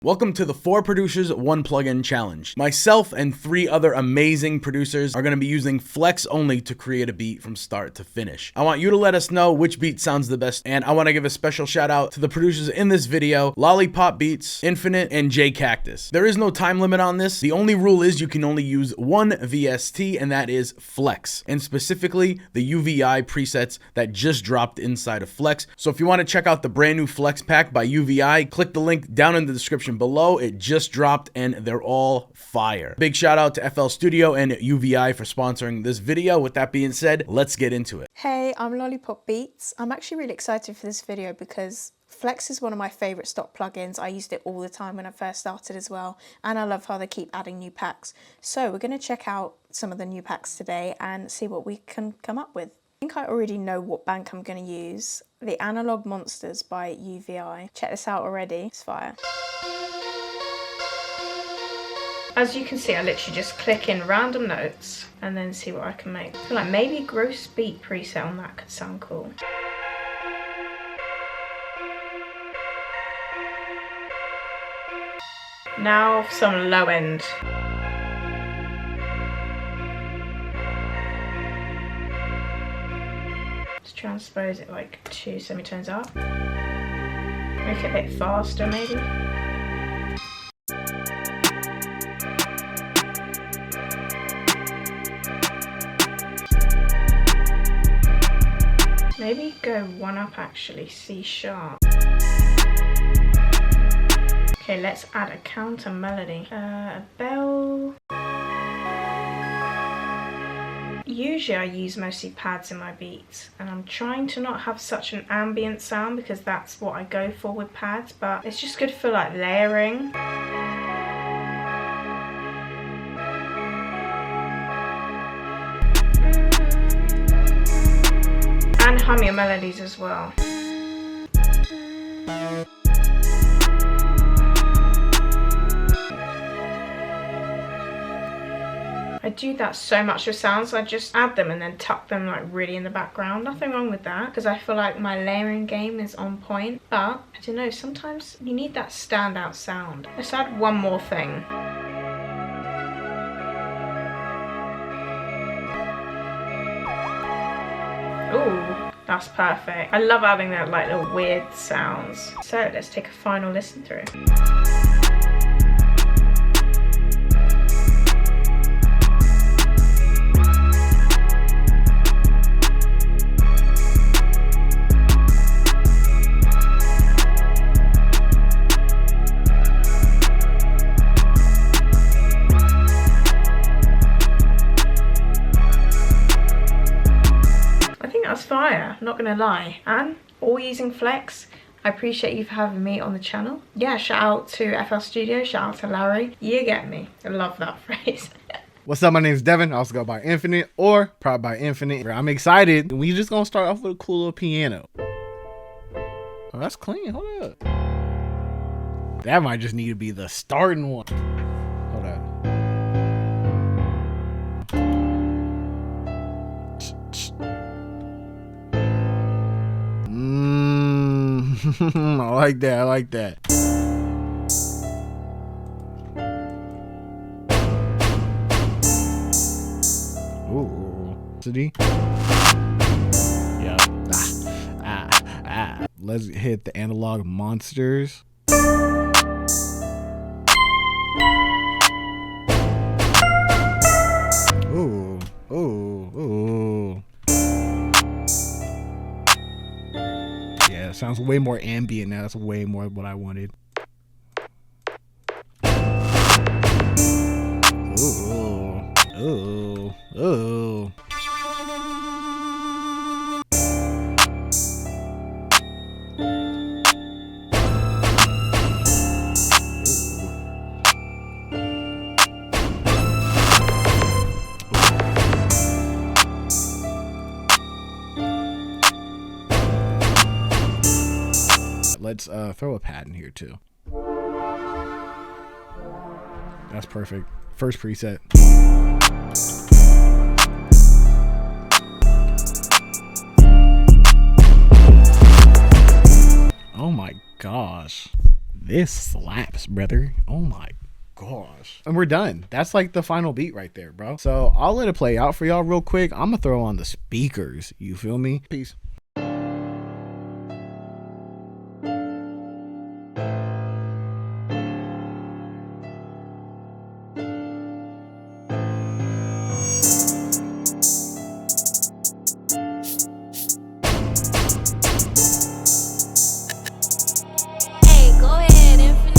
Welcome to the 4 Producers 1 Plugin Challenge. Myself and 3 other amazing producers are going to be using Flex only to create a beat from start to finish. I want you to let us know which beat sounds the best, and I want to give a special shout out to the producers in this video, Lollypop Beatz, iiinfinite, and Cactus. There is no time limit on this. The only rule is you can only use one VST, and that is Flex, and specifically the UVI presets that just dropped inside of Flex. So if you want to check out the brand new Flex pack by UVI, click the link down in the description below. It just dropped and they're all fire. Big shout out to FL Studio and UVI for sponsoring this video. With that being said, let's get into it. Hey, I'm Lollypop Beatz. I'm actually really excited for this video because Flex is one of my favorite stock plugins. I used it all the time when I first started as well, and I love how they keep adding new packs. So we're going to check out some of the new packs today and see what we can come up with. I think I already know what bank I'm going to use. The Analog Monsters by UVI. Check this out already. It's fire. As you can see, I literally just click in random notes and then see what I can make. I feel like maybe gross beat preset on that could sound cool. Now for some low end. Just transpose it like 2 semitones up. Make it a bit faster maybe. Maybe go 1 up actually, C sharp. Okay, let's add a counter melody. A bell. Usually I use mostly pads in my beats, and I'm trying to not have such an ambient sound because that's what I go for with pads, but it's just good for like layering. And hum your melodies as well. I do that so much with sounds, so I just add them and then tuck them like really in the background. Nothing wrong with that because I feel like my layering game is on point, but I don't know, sometimes you need that standout sound. Let's add one more thing. Ooh, that's perfect. I love having that like little weird sounds. So let's take a final listen through. That's fire, not gonna lie. And all using Flex. I appreciate you for having me on the channel. Yeah, shout out to FL Studio, shout out to Larry. You get me. I love that phrase. What's up, my name is Devin. I also go by iiinfinite or Proud by iiinfinite. I'm excited. We just gonna start off with a cool little piano. Oh, that's clean. Hold up. That might just need to be the starting one. Hold up. I like that. I like that. Ooh. City. Yep. Let's hit the Analog Monsters. Ooh. Ooh. Ooh. Yeah, sounds way more ambient now. That's way more what I wanted. Ooh. Ooh. Ooh. Let's throw a pad in here too. That's perfect. First preset. Oh my gosh. This slaps, brother. Oh my gosh. And we're done. That's like the final beat right there, bro. So I'll let it play out for y'all real quick. I'm gonna throw on the speakers. You feel me? Peace. Hey, go ahead, Infinite.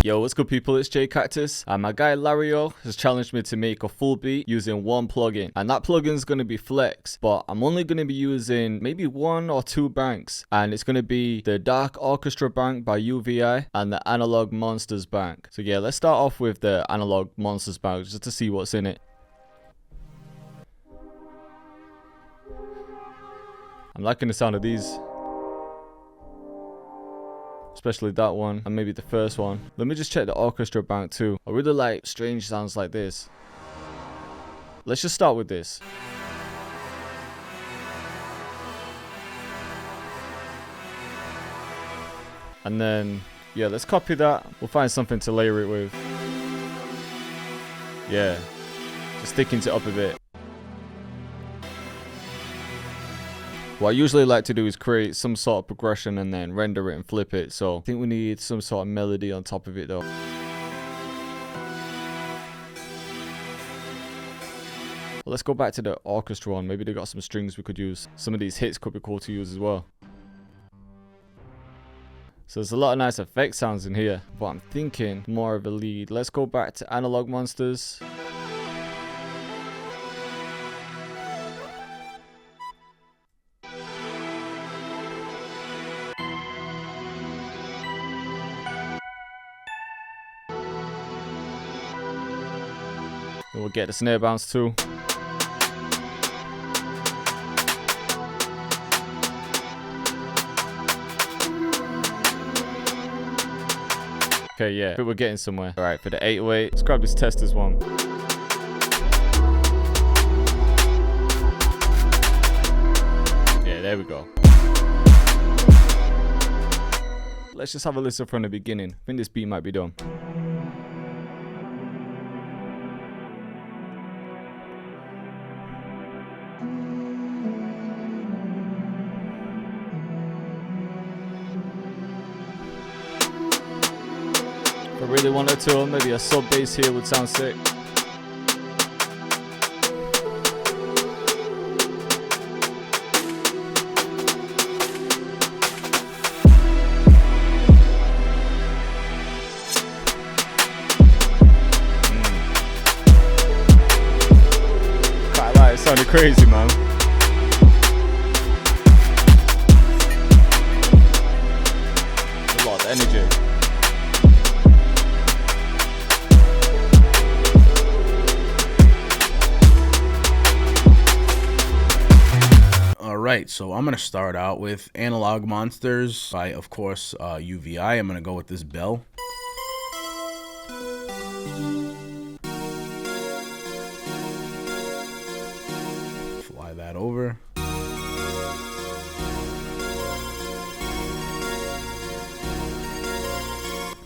Yo, what's good people, it's Cactus, and my guy Lario has challenged me to make a full beat using one plugin, and that plugin is going to be Flex, but I'm only going to be using maybe 1 or 2 banks, and it's going to be the Dark Orchestra bank by UVI and the Analog Monsters bank. So yeah, let's start off with the Analog Monsters bank just to see what's in it. I'm liking the sound of these, especially that one and maybe the first one. Let me just check the orchestra bank too. I really like strange sounds like this. Let's just start with this. And then yeah, let's copy that. We'll find something to layer it with. Yeah, just thickens it up a bit. What I usually like to do is create some sort of progression and then render it and flip it. So I think we need some sort of melody on top of it though. Well, let's go back to the orchestra one. Maybe they got some strings we could use. Some of these hits could be cool to use as well. So there's a lot of nice effect sounds in here, but I'm thinking more of a lead. Let's go back to Analog Monsters. We'll get the snare bounce too. Okay, yeah, but we're getting somewhere. All right, for the 808, let's grab this testers one. Yeah, there we go. Let's just have a listen from the beginning. I think this beat might be done. If I really wanted to, maybe a sub bass here would sound sick. Quite like it, sounded crazy, man. A lot of energy. Alright, so I'm going to start out with Analog Monsters by, of course, UVI. I'm going to go with this bell. Fly that over.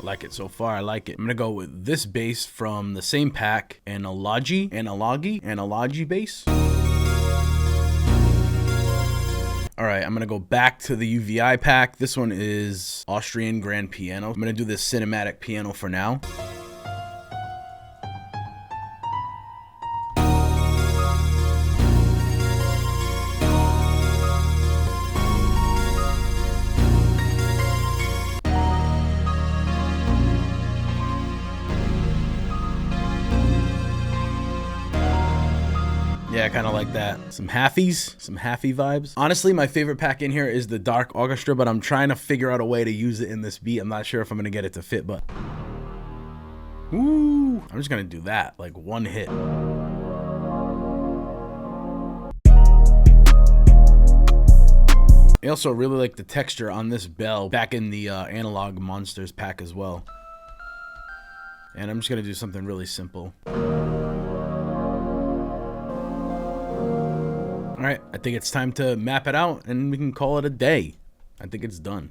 I like it so far. I like it. I'm gonna go with this bass from the same pack, Analogy bass. All right, I'm gonna go back to the UVI pack. This one is Austrian Grand Piano. I'm gonna do this cinematic piano for now. Yeah, I kind of like that. Some halfies, some halfie vibes. Honestly, my favorite pack in here is the Dark Orchestra, but I'm trying to figure out a way to use it in this beat. I'm not sure if I'm going to get it to fit, but... Ooh, I'm just going to do that, like one hit. I also really like the texture on this bell back in the Analog Monsters pack as well. And I'm just gonna do something really simple. Alright, I think it's time to map it out and we can call it a day. I think it's done.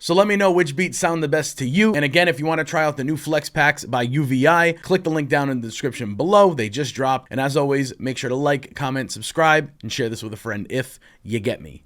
So let me know which beats sound the best to you. And again, if you want to try out the new Flex Packs by UVI, click the link down in the description below. They just dropped. And as always, make sure to like, comment, subscribe, and share this with a friend if you get me.